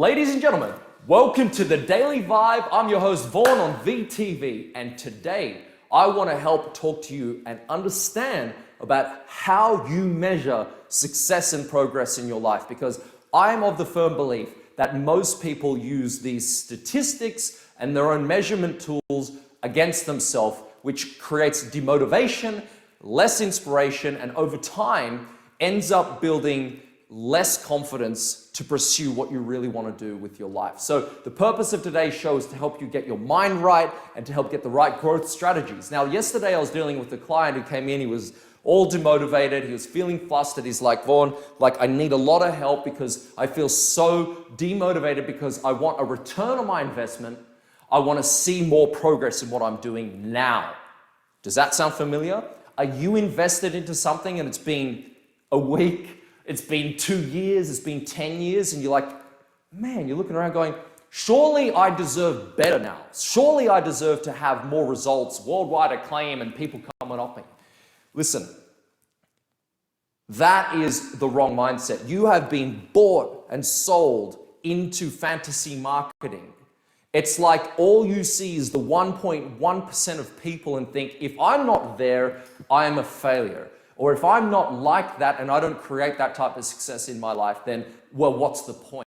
Ladies and gentlemen, welcome to the Daily Vibe. I'm your host Vaughan on VTV, and today I want to help talk to you and understand about how you measure success and progress in your life, because I am of the firm belief that most people use these statistics and their own measurement tools against themselves, which creates demotivation, less inspiration, and over time ends up building less confidence to pursue what you really want to do with your life. So the purpose of today's show is to help you get your mind right and to help get the right growth strategies. Now, yesterday I was dealing with a client who came in, he was all demotivated, he was feeling flustered. He's like, Vaughan, I need a lot of help because I feel so demotivated because I want a return on my investment. I want to see more progress in what I'm doing now. Does that sound familiar? Are you invested into something and it's been a week, it's been 2 years, it's been 10 years, and you're like, man, you're looking around going, surely I deserve better now. Surely I deserve to have more results, worldwide acclaim, and people coming up me. Listen, that is the wrong mindset. You have been bought and sold into fantasy marketing. It's like all you see is the 1.1% of people and think, if I'm not there, I am a failure. Or if I'm not like that and I don't create that type of success in my life, then, well, what's the point?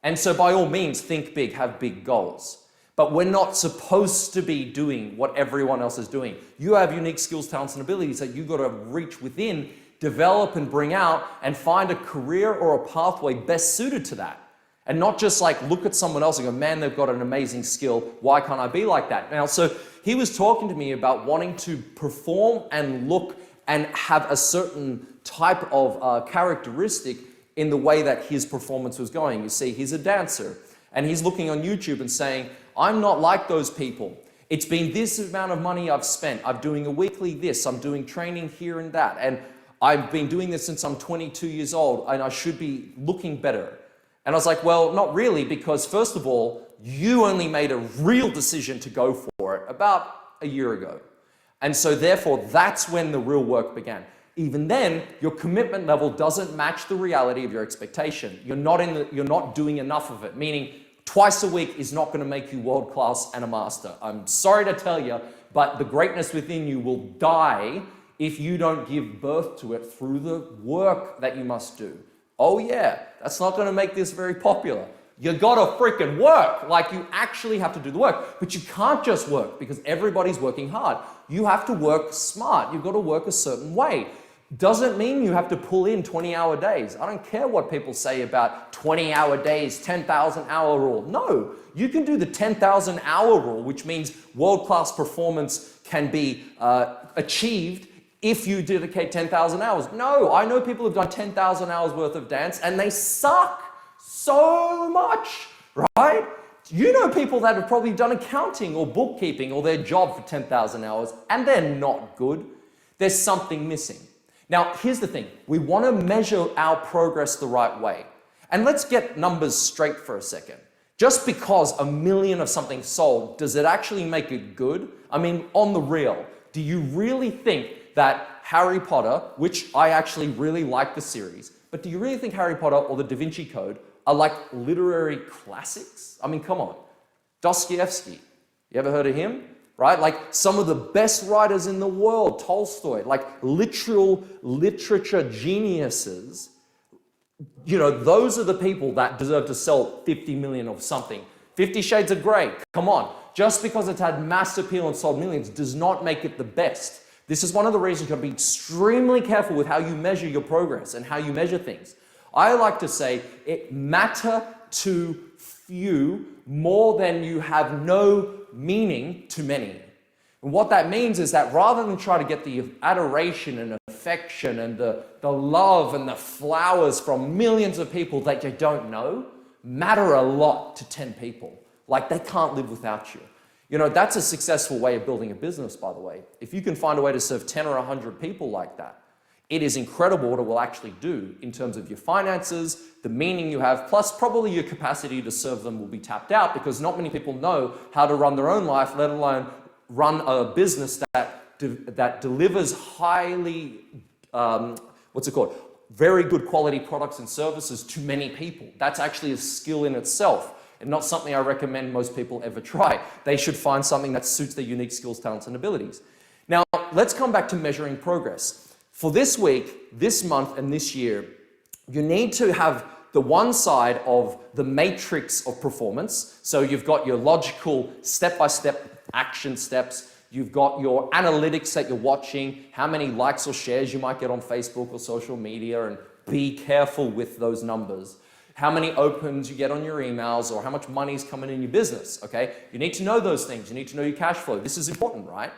And so by all means, think big, have big goals. But we're not supposed to be doing what everyone else is doing. You have unique skills, talents, and abilities that you've got to reach within, develop and bring out, and find a career or a pathway best suited to that. And not just like look at someone else and go, man, they've got an amazing skill. Why can't I be like that? Now, so he was talking to me about wanting to perform and look and have a certain type of characteristic in the way that his performance was going. You see, he's a dancer and he's looking on YouTube and saying, I'm not like those people. It's been this amount of money I've spent. I'm doing a weekly this, I'm doing training here and that. And I've been doing this since I'm 22 years old and I should be looking better. And I was like, well, not really, because first of all, you only made a real decision to go for it about a year ago. And so therefore, that's when the real work began. Even then, your commitment level doesn't match the reality of your expectation. You're not doing enough of it, meaning twice a week is not going to make you world-class and a master. I'm sorry to tell you, but the greatness within you will die if you don't give birth to it through the work that you must do. Oh yeah, that's not going to make this very popular. You gotta freaking work, like you actually have to do the work, but you can't just work because everybody's working hard. You have to work smart. You've got to work a certain way. Doesn't mean you have to pull in 20-hour days. I don't care what people say about 20-hour days, 10,000-hour rule. No, you can do the 10,000-hour rule, which means world-class performance can be achieved if you dedicate 10,000 hours. No, I know people who've done 10,000 hours worth of dance and they suck so much, right? You know people that have probably done accounting or bookkeeping or their job for 10,000 hours and they're not good. There's something missing. Now, here's the thing. We want to measure our progress the right way. And let's get numbers straight for a second. Just because 1 million of something sold, does it actually make it good? I mean, on the real, do you really think that Harry Potter, which I actually really like the series, but do you really think Harry Potter or the Da Vinci Code are like literary classics? I mean, come on. Dostoevsky, you ever heard of him? Right? Like some of the best writers in the world, Tolstoy, like literal literature geniuses. You know, those are the people that deserve to sell 50 million of something. 50 Shades of Grey, come on. Just because it's had mass appeal and sold millions does not make it the best. This is one of the reasons you have to be extremely careful with how you measure your progress and how you measure things. I like to say it matter to few more than you have no meaning to many. And what that means is that rather than try to get the adoration and affection and the love and the flowers from millions of people that you don't know, matter a lot to 10 people. Like they can't live without you. You know, that's a successful way of building a business, by the way. If you can find a way to serve 10 or 100 people like that, it is incredible what it will actually do in terms of your finances, the meaning you have, plus probably your capacity to serve them will be tapped out because not many people know how to run their own life, let alone run a business that delivers highly, very good quality products and services to many people. That's actually a skill in itself, and not something I recommend most people ever try. They should find something that suits their unique skills, talents, and abilities. Now, let's come back to measuring progress. For this week, this month, and this year, you need to have the one side of the matrix of performance. So you've got your logical step-by-step action steps. You've got your analytics that you're watching, how many likes or shares you might get on Facebook or social media, and be careful with those numbers. How many opens you get on your emails, or how much money is coming in your business, okay? You need to know those things. You need to know your cash flow. This is important, right?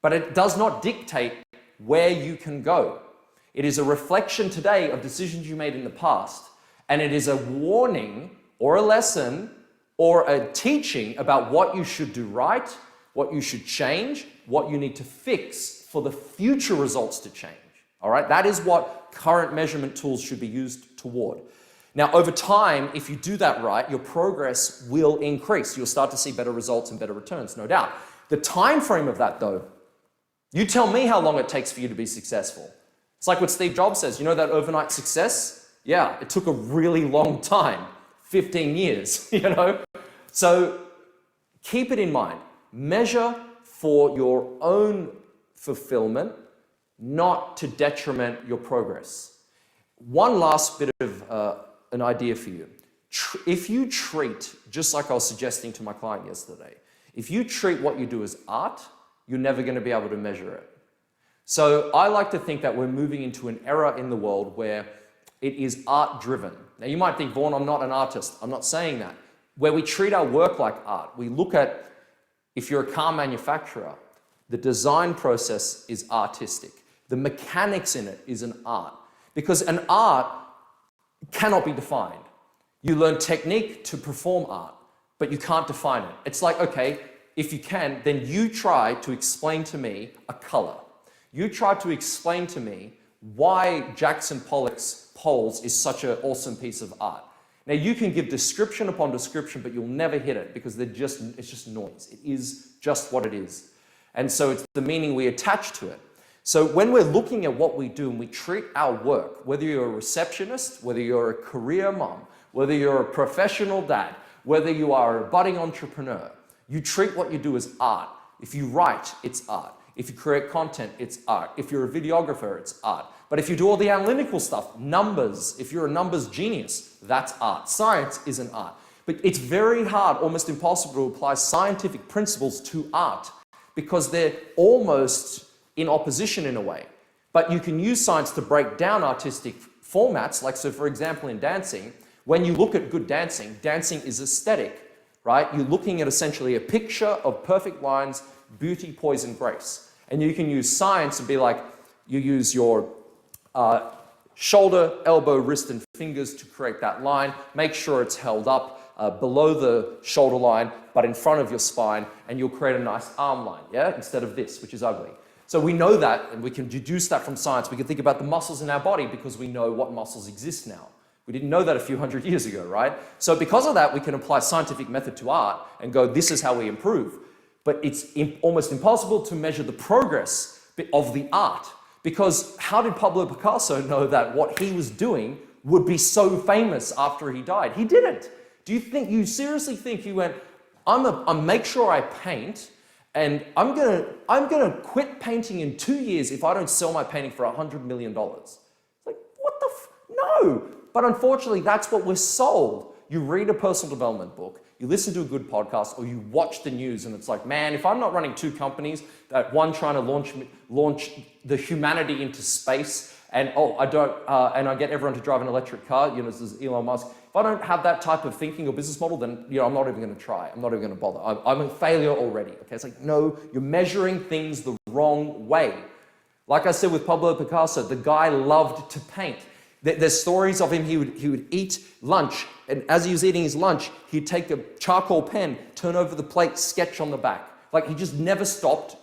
But it does not dictate where you can go. It is a reflection today of decisions you made in the past, and it is a warning or a lesson or a teaching about what you should do right, what you should change, what you need to fix for the future results to change. All right, that is what current measurement tools should be used toward. Now, over time, if you do that right, your progress will increase. You'll start to see better results and better returns, no doubt. The time frame of that, though, you tell me how long it takes for you to be successful. It's like what Steve Jobs says, you know that overnight success? Yeah, it took a really long time, 15 years, you know? So keep it in mind. Measure for your own fulfillment, not to detriment your progress. One last bit of an idea for you. If you treat, just like I was suggesting to my client yesterday, if you treat what you do as art, you're never going to be able to measure it. So I like to think that we're moving into an era in the world where it is art-driven. Now you might think, Vaughan, I'm not an artist. I'm not saying that. Where we treat our work like art. We look at, if you're a car manufacturer, the design process is artistic. The mechanics in it is an art. Because an art cannot be defined. You learn technique to perform art, but you can't define it. It's like, okay, if you can, then you try to explain to me a color. You try to explain to me why Jackson Pollock's Poles is such an awesome piece of art. Now you can give description upon description, but you'll never hit it because it's just noise. It is just what it is. And so it's the meaning we attach to it. So when we're looking at what we do and we treat our work, whether you're a receptionist, whether you're a career mom, whether you're a professional dad, whether you are a budding entrepreneur, you treat what you do as art. If you write, it's art. If you create content, it's art. If you're a videographer, it's art. But if you do all the analytical stuff, numbers, if you're a numbers genius, that's art. Science is an art. But it's very hard, almost impossible to apply scientific principles to art because they're almost in opposition in a way. But you can use science to break down artistic formats. Like, so for example, in dancing, when you look at good dancing, dancing is aesthetic, right? You're looking at essentially a picture of perfect lines, beauty, poise, and grace. And you can use science and be like, you use your shoulder, elbow, wrist, and fingers to create that line. Make sure it's held up below the shoulder line, but in front of your spine, and you'll create a nice arm line, yeah? Instead of this, which is ugly. So we know that, and we can deduce that from science. We can think about the muscles in our body because we know what muscles exist now. We didn't know that a few hundred years ago, right? So because of that, we can apply scientific method to art and go, this is how we improve. But it's almost impossible to measure the progress of the art. Because how did Pablo Picasso know that what he was doing would be so famous after he died? He didn't. Do you seriously think he went, I'll make sure I paint, and I'm gonna quit painting in 2 years if I don't sell my painting for $100 million. It's like, what the no. But unfortunately, that's what we're sold. You read a personal development book, you listen to a good podcast, or you watch the news, and it's like, man, if I'm not running 2 companies, that one trying to launch the humanity into space, and and I get everyone to drive an electric car, this is Elon Musk. If I don't have that type of thinking or business model, then I'm not even going to try. I'm not even going to bother. I'm a failure already. Okay, it's like, no, you're measuring things the wrong way. Like I said with Pablo Picasso, the guy loved to paint. There's stories of him, he would eat lunch, and as he was eating his lunch, he'd take a charcoal pen, turn over the plate, sketch on the back. Like, he just never stopped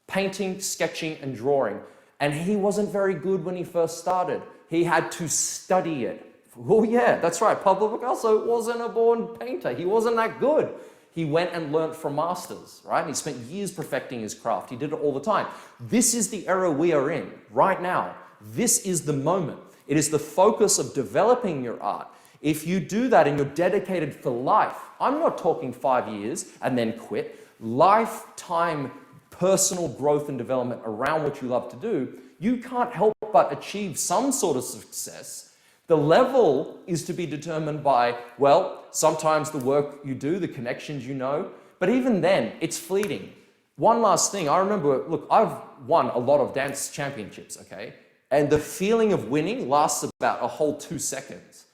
painting, sketching, and drawing. And he wasn't very good when he first started. He had to study it. Oh yeah, that's right, Pablo Picasso wasn't a born painter. He wasn't that good. He went and learned from masters, right? He spent years perfecting his craft. He did it all the time. This is the era we are in right now. This is the moment. It is the focus of developing your art. If you do that and you're dedicated for life, I'm not talking 5 years and then quit, lifetime personal growth and development around what you love to do, you can't help but achieve some sort of success. The level is to be determined by, well, sometimes the work you do, the connections you know, but even then, it's fleeting. One last thing, I remember, look, I've won a lot of dance championships, okay? And the feeling of winning lasts about a whole 2 seconds.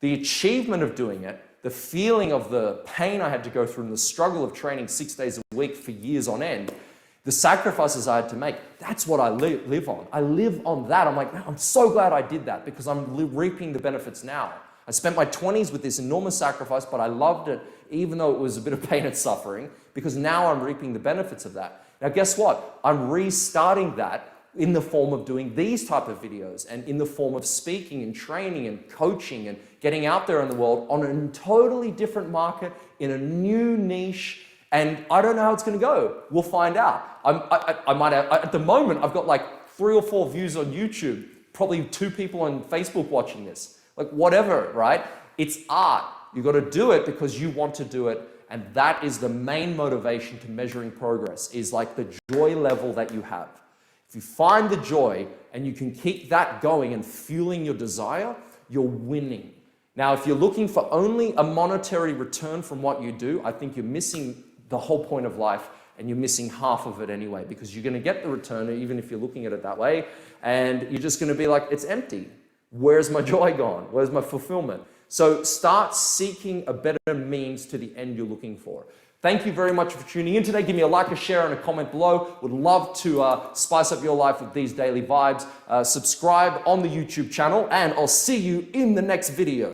The achievement of doing it, the feeling of the pain I had to go through and the struggle of training 6 days a week for years on end, the sacrifices I had to make, that's what I live on. I live on that. I'm like, man, I'm so glad I did that because I'm reaping the benefits now. I spent my 20s with this enormous sacrifice, but I loved it, even though it was a bit of pain and suffering, because now I'm reaping the benefits of that. Now, guess what? I'm restarting that in the form of doing these type of videos and in the form of speaking and training and coaching and getting out there in the world on a totally different market, in a new niche. And I don't know how it's going to go. We'll find out. I might have, at the moment, I've got like 3 or 4 views on YouTube, probably 2 people on Facebook watching this. Like whatever, right? It's art. You've got to do it because you want to do it. And that is the main motivation to measuring progress, is like the joy level that you have. If you find the joy and you can keep that going and fueling your desire, you're winning. Now, if you're looking for only a monetary return from what you do, I think you're missing the whole point of life, and you're missing half of it anyway, because you're going to get the return even if you're looking at it that way, and you're just going to be like, it's empty. Where's my joy gone? Where's my fulfillment? So start seeking a better means to the end you're looking for. Thank you very much for tuning in today. Give me a like, a share, and a comment below. Would love to spice up your life with these daily vibes. Subscribe on the YouTube channel, and I'll see you in the next video.